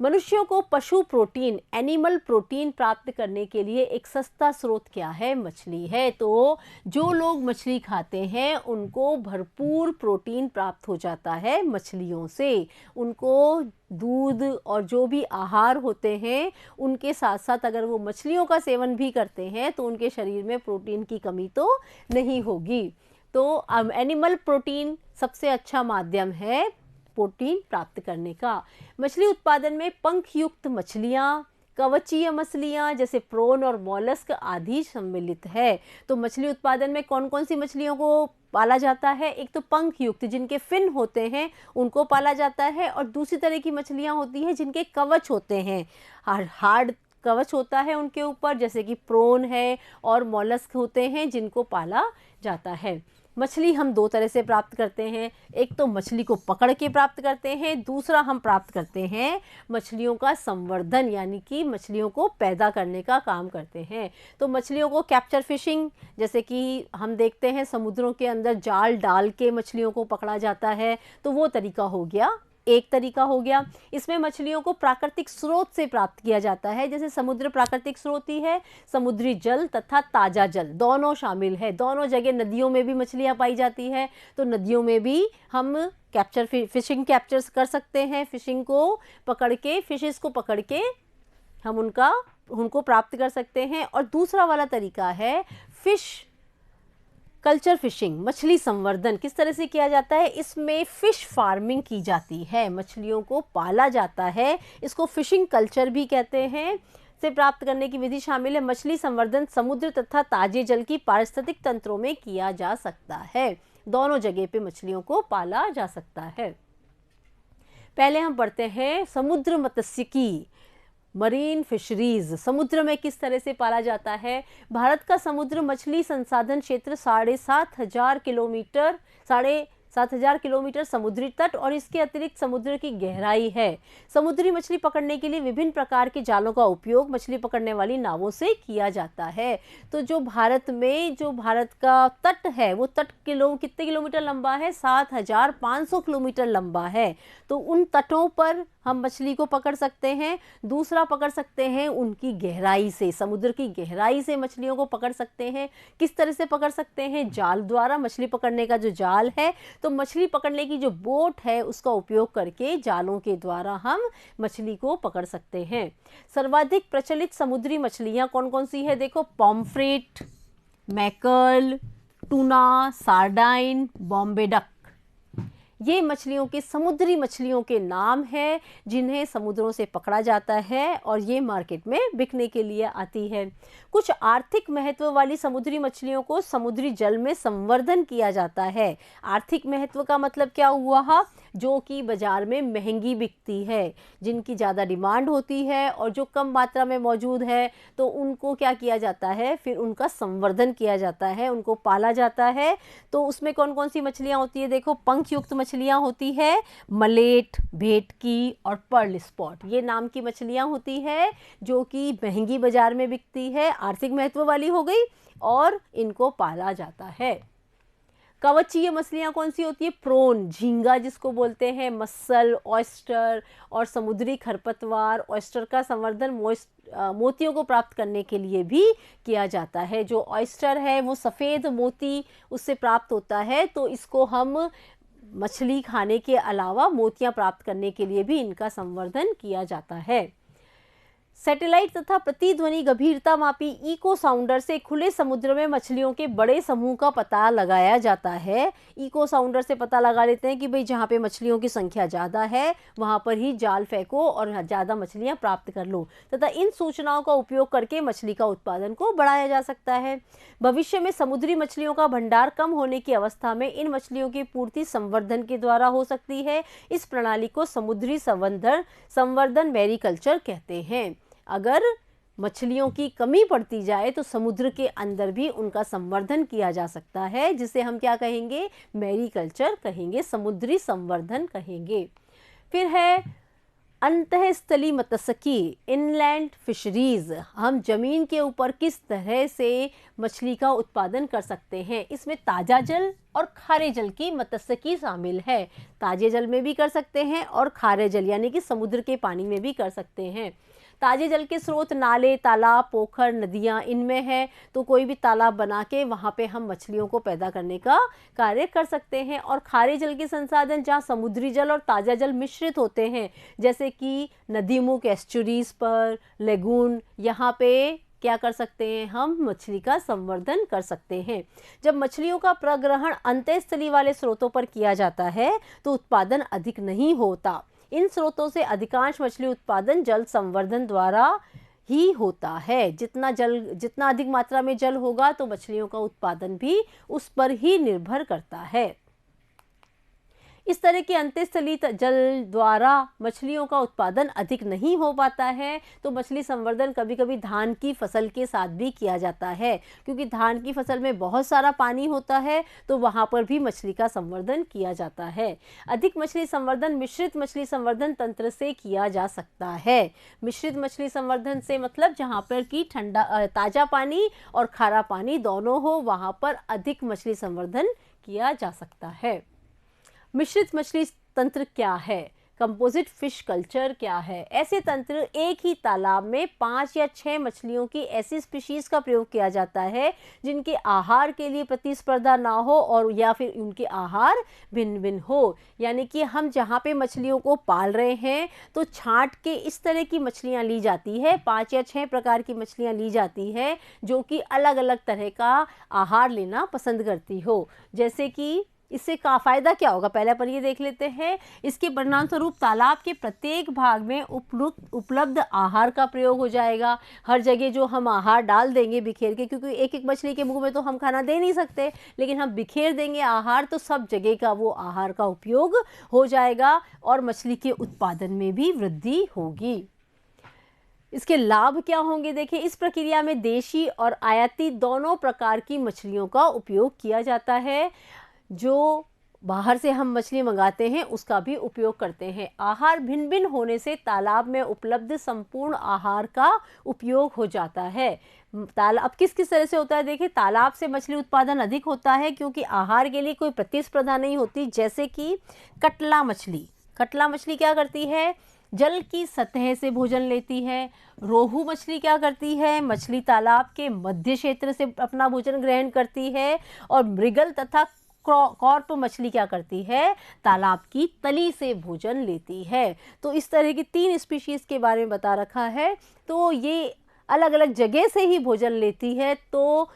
मनुष्यों को पशु प्रोटीन, एनिमल प्रोटीन प्राप्त करने के लिए एक सस्ता स्रोत क्या है? मछली है। तो जो लोग मछली खाते हैं उनको भरपूर प्रोटीन प्राप्त हो जाता है मछलियों से। उनको दूध और जो भी आहार होते हैं उनके साथ साथ अगर वो मछलियों का सेवन भी करते हैं तो उनके शरीर में प्रोटीन की कमी तो नहीं होगी। तो एनिमल प्रोटीन सबसे अच्छा माध्यम है प्रोटीन प्राप्त करने का। मछली उत्पादन में पंख युक्त मछलियाँ, कवचीय मछलियाँ जैसे प्रोन और मोलस्क आदि सम्मिलित है। तो मछली उत्पादन में कौन कौन सी मछलियों को पाला जाता है? एक तो पंख युक्त जिनके फिन होते हैं उनको पाला जाता है, और दूसरी तरह की मछलियाँ होती हैं जिनके कवच होते हैं, हार्ड कवच होता है उनके ऊपर, जैसे कि प्रोन है और मोलस्क होते हैं जिनको पाला जाता है। मछली हम दो तरह से प्राप्त करते हैं, एक तो मछली को पकड़ के प्राप्त करते हैं, दूसरा हम प्राप्त करते हैं मछलियों का संवर्धन यानी कि मछलियों को पैदा करने का काम करते हैं। तो मछलियों को कैप्चर फिशिंग, जैसे कि हम देखते हैं समुद्रों के अंदर जाल डाल के मछलियों को पकड़ा जाता है, तो वो तरीका हो गया, एक तरीका हो गया। इसमें मछलियों को प्राकृतिक स्रोत से प्राप्त किया जाता है, जैसे समुद्र प्राकृतिक स्रोत ही है, समुद्री जल तथा ताज़ा जल दोनों शामिल है। दोनों जगह नदियों में भी मछलियाँ पाई जाती है, तो नदियों में भी हम फिशिंग कैप्चर कर सकते हैं। फिशिंग को पकड़ के, फिशेस को पकड़ के हम उनको प्राप्त कर सकते हैं। और दूसरा वाला तरीका है फिश कल्चर फिशिंग, मछली संवर्धन। किस तरह से किया जाता है? इसमें फिश फार्मिंग की जाती है, मछलियों को पाला जाता है, इसको फिशिंग कल्चर भी कहते हैं। से प्राप्त करने की विधि शामिल है। मछली संवर्धन समुद्र तथा ताजे जल की पारिस्थितिक तंत्रों में किया जा सकता है। दोनों जगह पे मछलियों को पाला जा सकता है। पहले हम पढ़ते हैं समुद्र मत्स्यिकी, मरीन फिशरीज, समुद्र में किस तरह से पाला जाता है। भारत का समुद्र मछली संसाधन क्षेत्र 7,500 किलोमीटर समुद्री तट और इसके अतिरिक्त समुद्र की गहराई है। समुद्री मछली पकड़ने के लिए विभिन्न प्रकार के जालों का उपयोग मछली पकड़ने वाली नावों से किया जाता है। तो जो भारत का तट है वो तट कितने किलोमीटर लंबा है? 7,500 किलोमीटर लंबा है। तो उन तटों पर हम मछली को पकड़ सकते हैं। दूसरा पकड़ सकते हैं उनकी गहराई से, समुद्र की गहराई से मछलियों को पकड़ सकते हैं। किस तरह से पकड़ सकते हैं? जाल द्वारा। मछली पकड़ने का जो जाल है, तो मछली पकड़ने की जो बोट है उसका उपयोग करके जालों के द्वारा हम मछली को पकड़ सकते हैं। सर्वाधिक प्रचलित समुद्री मछलियाँ कौन कौन सी है? देखो, pomfret, Maikal, tuna, sardine, Bombay duck, ये मछलियों के, समुद्री मछलियों के नाम हैं जिन्हें समुद्रों से पकड़ा जाता है और ये मार्केट में बिकने के लिए आती है। कुछ आर्थिक महत्व वाली समुद्री मछलियों को समुद्री जल में संवर्धन किया जाता है। आर्थिक महत्व का मतलब क्या हुआ? जो कि बाजार में महंगी बिकती है, जिनकी ज़्यादा डिमांड होती है और जो कम मात्रा में मौजूद है, तो उनको क्या किया जाता है? फिर उनका संवर्धन किया जाता है, उनको पाला जाता है। तो उसमें कौन कौन सी मछलियाँ होती है? देखो, पंख युक्त मछलियाँ होती है, मलेट, भेटकी और पर्ल स्पॉट, ये नाम की मछलियाँ होती है जो कि महंगी बाजार में बिकती है, आर्थिक महत्व वाली हो गई, और इनको पाला जाता है। कवचीय मछलियाँ कौन सी होती है? प्रोन, झींगा जिसको बोलते हैं, मसल, ऑयस्टर और समुद्री खरपतवार। ऑयस्टर का संवर्धन मोतियों को प्राप्त करने के लिए भी किया जाता है। जो ऑयस्टर है वो सफ़ेद मोती उससे प्राप्त होता है, तो इसको हम मछली खाने के अलावा मोतियाँ प्राप्त करने के लिए भी इनका संवर्धन किया जाता है। सैटेलाइट तथा प्रतिध्वनि गंभीरता मापी इको साउंडर से खुले समुद्र में मछलियों के बड़े समूह का पता लगाया जाता है। इको साउंडर से पता लगा लेते हैं कि भाई जहाँ पे मछलियों की संख्या ज़्यादा है वहाँ पर ही जाल फेंको और ज़्यादा मछलियाँ प्राप्त कर लो, तथा इन सूचनाओं का उपयोग करके मछली का उत्पादन को बढ़ाया जा सकता है। भविष्य में समुद्री मछलियों का भंडार कम होने की अवस्था में इन मछलियों की पूर्ति संवर्धन के द्वारा हो सकती है। इस प्रणाली को समुद्री संवर्धन मैरीकल्चर कहते हैं। अगर मछलियों की कमी पड़ती जाए तो समुद्र के अंदर भी उनका संवर्धन किया जा सकता है, जिसे हम क्या कहेंगे, मैरीकल्चर कहेंगे, समुद्री संवर्धन कहेंगे। फिर है अंतःस्थली मत्स्यिकी, इनलैंड फिशरीज। हम जमीन के ऊपर किस तरह से मछली का उत्पादन कर सकते हैं। इसमें ताज़ा जल और खारे जल की मत्स्यिकी शामिल है। ताजे जल में भी कर सकते हैं और खारे जल यानी कि समुद्र के पानी में भी कर सकते हैं। ताजे जल के स्रोत नाले, तालाब, पोखर, नदियाँ इनमें है, तो कोई भी तालाब बना के वहाँ पे हम मछलियों को पैदा करने का कार्य कर सकते हैं। और खारे जल के संसाधन जहाँ समुद्री जल और ताज़ा जल मिश्रित होते हैं, जैसे कि नदीमुख, एस्चुरीज पर, लेगून, यहाँ पे क्या कर सकते हैं, हम मछली का संवर्धन कर सकते हैं। जब मछलियों का प्रग्रहण अंतःस्थली वाले स्रोतों पर किया जाता है तो उत्पादन अधिक नहीं होता। इन स्रोतों से अधिकांश मछली उत्पादन जल संवर्धन द्वारा ही होता है। जितना अधिक मात्रा में जल होगा तो मछलियों का उत्पादन भी उस पर ही निर्भर करता है। इस तरह के अंतःस्थली जल द्वारा मछलियों का उत्पादन अधिक नहीं हो पाता है, तो मछली संवर्धन कभी कभी धान की फसल के साथ भी किया जाता है, क्योंकि धान की फसल में बहुत सारा पानी होता है, तो वहाँ पर भी मछली का संवर्धन किया जाता है। अधिक मछली संवर्धन मिश्रित मछली संवर्धन तंत्र से किया जा सकता है। मिश्रित मछली संवर्धन से मतलब जहाँ पर कि ठंडा ताज़ा पानी और खारा पानी दोनों हो, वहाँ पर अधिक मछली संवर्धन किया जा सकता है। मिश्रित मछली तंत्र क्या है, कंपोजिट फिश कल्चर क्या है। ऐसे तंत्र एक ही तालाब में 5 या 6 मछलियों की ऐसी स्पीशीज का प्रयोग किया जाता है जिनके आहार के लिए प्रतिस्पर्धा ना हो और या फिर उनके आहार भिन्न भिन्न हो। यानी कि हम जहाँ पे मछलियों को पाल रहे हैं तो छांट के इस तरह की मछलियाँ ली जाती है, 5 या 6 प्रकार की मछलियाँ ली जाती है जो कि अलग अलग तरह का आहार लेना पसंद करती हो। जैसे कि इससे का फ़ायदा क्या होगा, पहले पर ये देख लेते हैं। इसके परिणाम स्वरूप तालाब के प्रत्येक भाग में उपलब्ध आहार का प्रयोग हो जाएगा। हर जगह जो हम आहार डाल देंगे बिखेर के, क्योंकि एक एक मछली के मुंह में तो हम खाना दे नहीं सकते, लेकिन हम बिखेर देंगे आहार तो सब जगह का वो आहार का उपयोग हो जाएगा और मछली के उत्पादन में भी वृद्धि होगी। इसके लाभ क्या होंगे, देखिए इस प्रक्रिया में देशी और आयाती दोनों प्रकार की मछलियों का उपयोग किया जाता है। जो बाहर से हम मछली मंगाते हैं उसका भी उपयोग करते हैं। आहार भिन्न भिन्न होने से तालाब में उपलब्ध संपूर्ण आहार का उपयोग हो जाता है। अब किस किस तरह से होता है, देखिए तालाब से मछली उत्पादन अधिक होता है क्योंकि आहार के लिए कोई प्रतिस्पर्धा नहीं होती। जैसे कि कटला मछली क्या करती है, जल की सतह से भोजन लेती है। रोहू मछली क्या करती है, मछली तालाब के मध्य क्षेत्र से अपना भोजन ग्रहण करती है। और मृगल तथा कॉर्प मछली क्या करती है, तालाब की तली से भोजन लेती है। तो इस तरह की 3 स्पीशीज के बारे में बता रखा है। तो ये अलग अलग जगह से ही भोजन लेती है, तो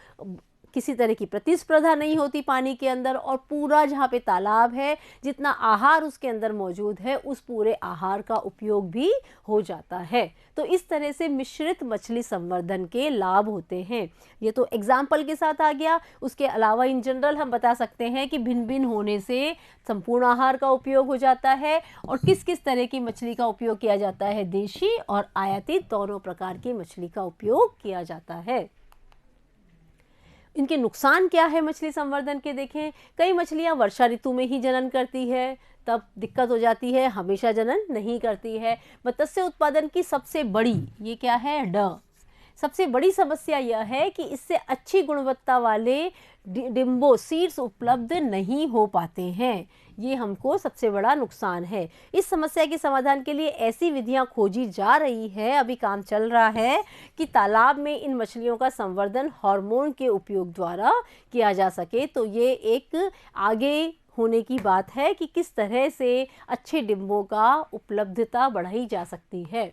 किसी तरह की प्रतिस्पर्धा नहीं होती पानी के अंदर, और पूरा जहाँ पे तालाब है जितना आहार उसके अंदर मौजूद है उस पूरे आहार का उपयोग भी हो जाता है। तो इस तरह से मिश्रित मछली संवर्धन के लाभ होते हैं। ये तो एग्जाम्पल के साथ आ गया। उसके अलावा इन जनरल हम बता सकते हैं कि भिन्न भिन्न होने से संपूर्ण आहार का उपयोग हो जाता है। और किस किस तरह की मछली का उपयोग किया जाता है, देशी और आयातित दोनों प्रकार की मछली का उपयोग किया जाता है। इनके नुकसान क्या है मछली संवर्धन के, देखें कई मछलियां वर्षा ऋतु में ही जनन करती है, तब दिक्कत हो जाती है, हमेशा जनन नहीं करती है। मत्स्य उत्पादन की सबसे बड़ी ये क्या है, सबसे बड़ी समस्या यह है कि इससे अच्छी गुणवत्ता वाले डिम्बो सीड्स उपलब्ध नहीं हो पाते हैं। ये हमको सबसे बड़ा नुकसान है। इस समस्या के समाधान के लिए ऐसी विधियां खोजी जा रही है, अभी काम चल रहा है कि तालाब में इन मछलियों का संवर्धन हार्मोन के उपयोग द्वारा किया जा सके। तो ये एक आगे होने की बात है कि किस तरह से अच्छे डिम्बों का उपलब्धता बढ़ाई जा सकती है।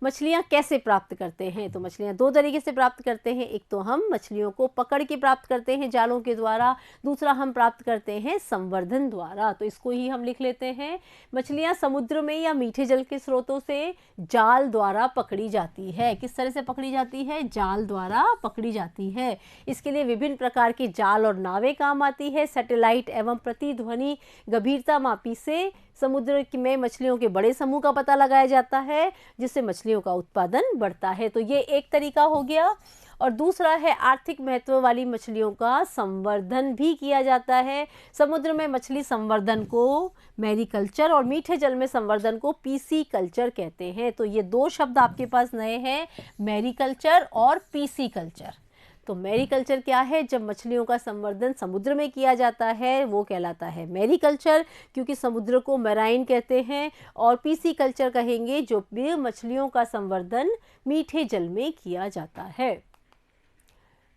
मछलियाँ कैसे प्राप्त करते हैं, तो मछलियाँ 2 तरीके से प्राप्त करते हैं। एक तो हम मछलियों को पकड़ के प्राप्त करते हैं जालों के द्वारा, दूसरा हम प्राप्त करते हैं संवर्धन द्वारा। तो इसको ही हम लिख लेते हैं। मछलियाँ समुद्र में या मीठे जल के स्रोतों से जाल द्वारा पकड़ी जाती है। किस तरह से पकड़ी जाती है, जाल द्वारा पकड़ी जाती है। इसके लिए विभिन्न प्रकार के जाल और नावें काम आती है। सैटेलाइट एवं प्रतिध्वनि गंभीरता मापी से समुद्र में मछलियों के बड़े समूह का पता लगाया जाता है, जिससे मछलियों मछलियों का उत्पादन बढ़ता है। तो ये एक तरीका हो गया। और दूसरा है आर्थिक महत्व वाली मछलियों का संवर्धन भी किया जाता है। समुद्र में मछली संवर्धन को मैरीकल्चर और मीठे जल में संवर्धन को पीसी कल्चर कहते हैं। तो ये दो शब्द आपके पास नए हैं, मैरीकल्चर और पीसी कल्चर। तो मैरीकल्चर क्या है? जब मछलियों का संवर्धन समुद्र में किया जाता है वो कहलाता है मैरीकल्चर, क्योंकि समुद्र को मैराइन कहते हैं। और पीसी कल्चर कहेंगे जो भी मछलियों का संवर्धन मीठे जल में किया जाता है।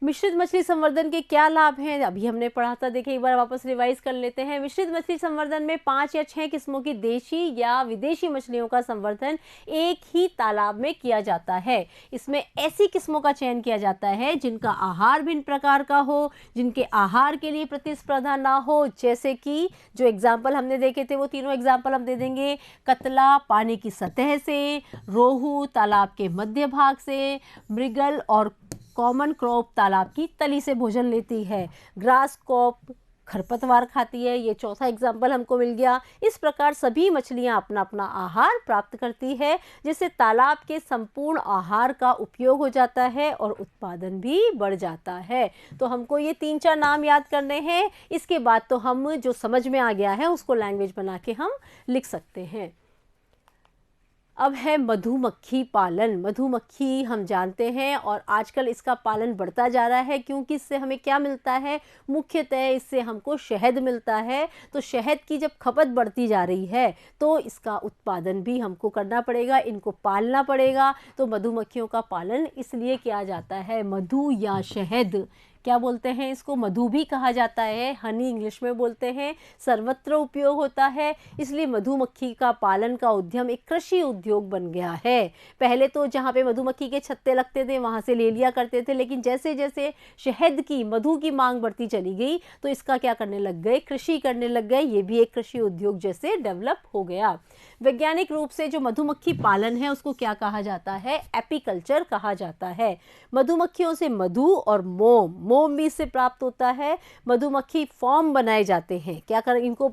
मिश्रित मछली संवर्धन के क्या लाभ हैं? अभी हमने पढ़ा था, देखिए एक बार वापस रिवाइज कर लेते हैं। मिश्रित मछली संवर्धन में 5 या 6 किस्मों की देशी या विदेशी मछलियों का संवर्धन एक ही तालाब में किया जाता है। इसमें ऐसी किस्मों का चयन किया जाता है जिनका आहार भिन्न प्रकार का हो, जिनके आहार के लिए प्रतिस्पर्धा ना हो। जैसे कि जो एग्जाम्पल हमने देखे थे वो तीनों एग्जाम्पल हम दे देंगे। कतला पानी की सतह से, रोहू तालाब के मध्य भाग से, मृगल और कॉमन क्रॉप तालाब की तली से भोजन लेती है, ग्रास कॉप खरपतवार खाती है। ये चौथा एग्जाम्पल हमको मिल गया। इस प्रकार सभी मछलियां अपना अपना आहार प्राप्त करती है, जिससे तालाब के संपूर्ण आहार का उपयोग हो जाता है और उत्पादन भी बढ़ जाता है। तो हमको ये 3-4 नाम याद करने हैं। इसके बाद तो हम जो समझ में आ गया है उसको लैंग्वेज बना के हम लिख सकते हैं। अब है मधुमक्खी पालन। मधुमक्खी हम जानते हैं और आजकल इसका पालन बढ़ता जा रहा है, क्योंकि इससे हमें क्या मिलता है? मुख्यतः इससे हमको शहद मिलता है। तो शहद की जब खपत बढ़ती जा रही है तो इसका उत्पादन भी हमको करना पड़ेगा, इनको पालना पड़ेगा। तो मधुमक्खियों का पालन इसलिए किया जाता है। मधु या शहद क्या बोलते हैं इसको? मधु भी कहा जाता है, हनी इंग्लिश में बोलते हैं। सर्वत्र उपयोग होता है, इसलिए मधुमक्खी का पालन का उद्यम एक कृषि उद्योग बन गया है। पहले तो जहाँ पे मधुमक्खी के छत्ते लगते थे वहाँ से ले लिया करते थे, लेकिन जैसे जैसे शहद की, मधु की मांग बढ़ती चली गई तो इसका क्या करने लग गए? कृषि करने लग गए। ये भी एक कृषि उद्योग जैसे डेवलप हो गया। वैज्ञानिक रूप से जो मधुमक्खी पालन है उसको क्या कहा जाता है? एपीकल्चर कहा जाता है। मधुमक्खियों से मधु और मोम भी इससे प्राप्त होता है। मधुमक्खी फॉर्म बनाए जाते हैं, क्या कर इनको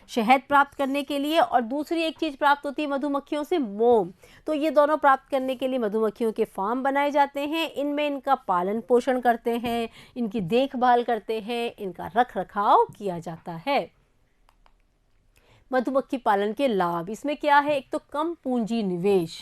शहद प्राप्त करने के लिए, और दूसरी एक चीज प्राप्त होती है मधुमक्खियों से, मोम। तो ये दोनों प्राप्त करने के लिए मधुमक्खियों के फार्म बनाए जाते हैं। इनमें इनका पालन पोषण करते हैं, इनकी देखभाल करते हैं, इनका रख रखाव किया जाता है। मधुमक्खी पालन के लाभ इसमें क्या है? एक तो कम पूंजी निवेश,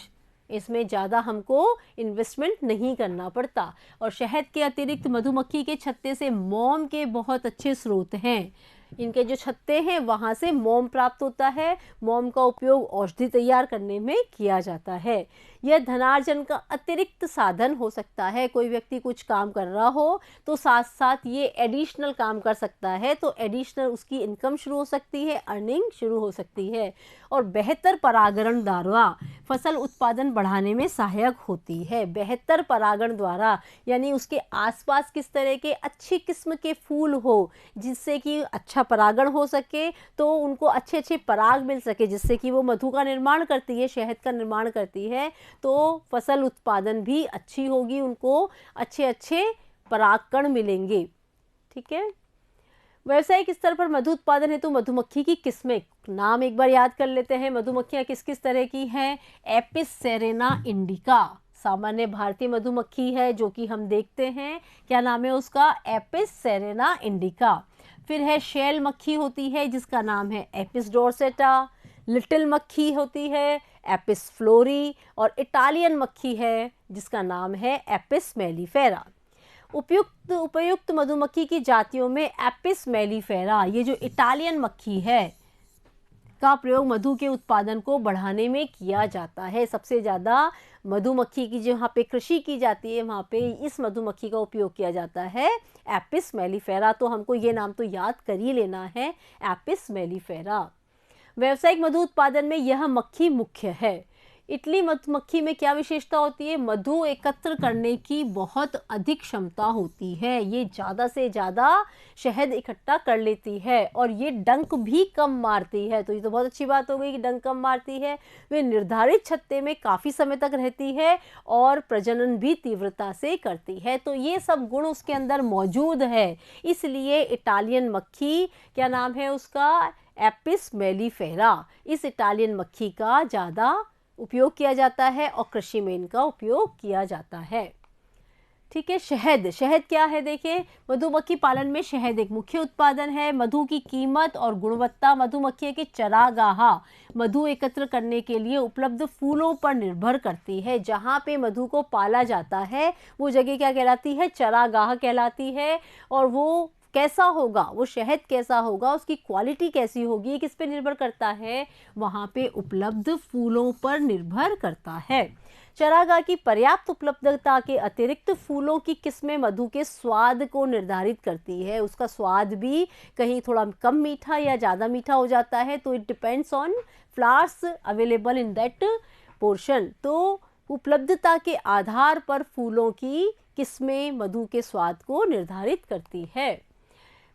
इसमें ज़्यादा हमको इन्वेस्टमेंट नहीं करना पड़ता। और शहद के अतिरिक्त मधुमक्खी के छत्ते से मोम के बहुत अच्छे स्रोत हैं। इनके जो छत्ते हैं वहाँ से मोम प्राप्त होता है। मोम का उपयोग औषधि तैयार करने में किया जाता है। यह धनार्जन का अतिरिक्त साधन हो सकता है। कोई व्यक्ति कुछ काम कर रहा हो तो साथ साथ ये एडिशनल काम कर सकता है, तो एडिशनल उसकी इनकम शुरू हो सकती है, अर्निंग शुरू हो सकती है। और बेहतर परागण द्वारा फसल उत्पादन बढ़ाने में सहायक होती है। बेहतर परागण द्वारा यानी उसके आसपास किस तरह के अच्छी किस्म के फूल हो, जिससे कि अच्छा परागण हो सके, तो उनको अच्छे अच्छे पराग मिल सके, जिससे कि वो मधु का निर्माण करती है, शहद का निर्माण करती है। तो फसल उत्पादन भी अच्छी होगी, उनको अच्छे अच्छे परागकण मिलेंगे। ठीक है। व्यावसायिक स्तर पर मधु उत्पादन हेतु मधुमक्खी की किस्में, नाम एक बार याद कर लेते हैं। मधुमक्खियाँ किस किस तरह की हैं? एपिस सेरेना इंडिका सामान्य भारतीय मधुमक्खी है जो कि हम देखते हैं। क्या नाम है उसका? Apis Serena indica. फिर है शेल मक्खी होती है जिसका नाम है एपिस डोर्सेटा। लिटिल मक्खी होती है एपिस फ्लोरी। और इटालियन मक्खी है जिसका नाम है एपिस मेलिफेरा। उपयुक्त मधुमक्खी की जातियों में एपिस मेलिफेरा, ये जो इटालियन मक्खी है, का प्रयोग मधु के उत्पादन को बढ़ाने में किया जाता है। सबसे ज़्यादा मधुमक्खी की जहाँ पे कृषि की जाती है वहाँ पे इस मधुमक्खी का उपयोग किया जाता है, एपिस मेलिफेरा। तो हमको ये नाम तो याद कर ही लेना है, एपिस मेलिफेरा। व्यावसायिक मधु उत्पादन में यह मक्खी मुख्य है। इटली मधुमक्खी में क्या विशेषता होती है? मधु एकत्र करने की बहुत अधिक क्षमता होती है। ये ज़्यादा से ज़्यादा शहद इकट्ठा कर लेती है और ये डंक भी कम मारती है। तो ये तो बहुत अच्छी बात हो गई कि डंक कम मारती है। वे निर्धारित छत्ते में काफ़ी समय तक रहती है और प्रजनन भी तीव्रता से करती है। तो ये सब गुण उसके अंदर मौजूद है, इसलिए इटालियन मक्खी, क्या नाम है उसका? Apis mellifera. इस इटालियन मक्खी का ज़्यादा उपयोग किया जाता है और कृषि में इनका उपयोग किया जाता है। ठीक है, शहद। शहद क्या है? देखिए, मधुमक्खी पालन में शहद एक मुख्य उत्पादन है। मधु की कीमत और गुणवत्ता मधुमक्खी के चरागाह मधु एकत्र करने के लिए उपलब्ध फूलों पर निर्भर करती है। जहाँ पे मधु को पाला जाता है वो जगह क्या कहलाती है? चरागाह कहलाती है। और वो कैसा होगा, वो शहद कैसा होगा, उसकी क्वालिटी कैसी होगी, किस पे निर्भर करता है? वहाँ पे उपलब्ध फूलों पर निर्भर करता है। चरागाह की पर्याप्त उपलब्धता के अतिरिक्त फूलों की किस्में मधु के स्वाद को निर्धारित करती है। उसका स्वाद भी कहीं थोड़ा कम मीठा या ज़्यादा मीठा हो जाता है, तो it depends on flowers available in that portion. तो उपलब्धता के आधार पर फूलों की किस्में मधु के स्वाद को निर्धारित करती है।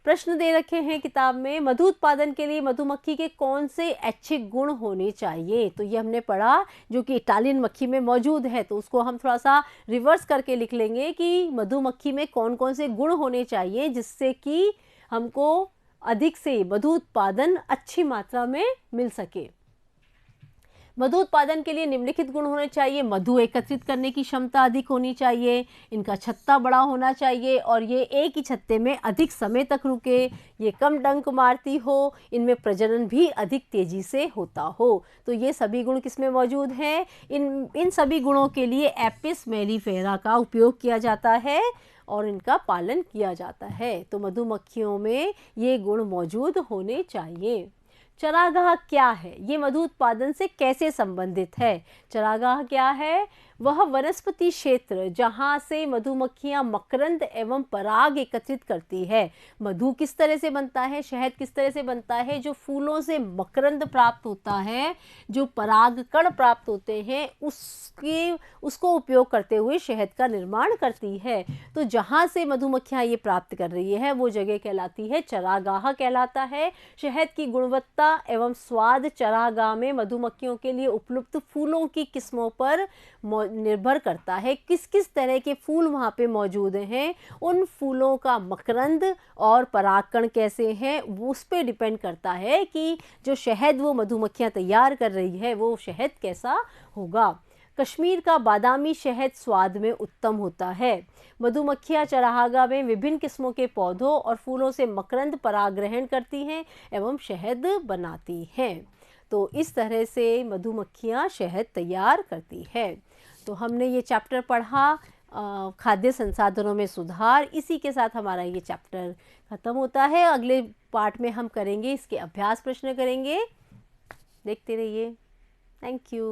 प्रश्न दे रखे हैं किताब में, मधु उत्पादन के लिए मधुमक्खी के कौन से ऐच्छिक गुण होने चाहिए? तो ये हमने पढ़ा, जो कि इटालियन मक्खी में मौजूद है, तो उसको हम थोड़ा सा रिवर्स करके लिख लेंगे कि मधुमक्खी में कौन कौन से गुण होने चाहिए जिससे कि हमको अधिक से मधु उत्पादन अच्छी मात्रा में मिल सके। मधु उत्पादन के लिए निम्नलिखित गुण होने चाहिए। मधु एकत्रित करने की क्षमता अधिक होनी चाहिए, इनका छत्ता बड़ा होना चाहिए और ये एक ही छत्ते में अधिक समय तक रुके, ये कम डंक मारती हो, इनमें प्रजनन भी अधिक तेजी से होता हो। तो ये सभी गुण किसमें मौजूद हैं? इन सभी गुणों के लिए एपिस मेलिफेरा का उपयोग किया जाता है और इनका पालन किया जाता है। तो मधुमक्खियों में ये गुण मौजूद होने चाहिए। चरागाह क्या है? ये मधु उत्पादन से कैसे संबंधित है? चरागाह क्या है? वह वनस्पति क्षेत्र जहाँ से मधुमक्खियाँ मकरंद एवं पराग एकत्रित करती है। मधु किस तरह से बनता है, शहद किस तरह से बनता है? जो फूलों से मकरंद प्राप्त होता है, जो पराग कण प्राप्त होते हैं, उसको उपयोग करते हुए शहद का निर्माण करती है। तो जहाँ से मधुमक्खियाँ ये प्राप्त कर रही है वो जगह कहलाती है चरागाह कहलाता है। शहद की गुणवत्ता एवं स्वाद चरागाह में मधुमक्खियों के लिए उपलब्ध फूलों की किस्मों पर निर्भर करता है। किस किस तरह के फूल वहाँ पे मौजूद हैं, उन फूलों का मकरंद और परागकण कैसे हैं, वो उस पर डिपेंड करता है कि जो शहद वो मधुमक्खियाँ तैयार कर रही है वो शहद कैसा होगा। कश्मीर का बादामी शहद स्वाद में उत्तम होता है। मधुमक्खियाँ चरागाह में विभिन्न किस्मों के पौधों और फूलों से मकरंद पराग ग्रहण करती हैं एवं शहद बनाती हैं। तो इस तरह से मधुमक्खियाँ शहद तैयार करती है। तो हमने ये चैप्टर पढ़ा खाद्य संसाधनों में सुधार। इसी के साथ हमारा ये चैप्टर ख़त्म होता है। अगले पार्ट में हम करेंगे इसके अभ्यास प्रश्न करेंगे। देखते रहिए। Thank you.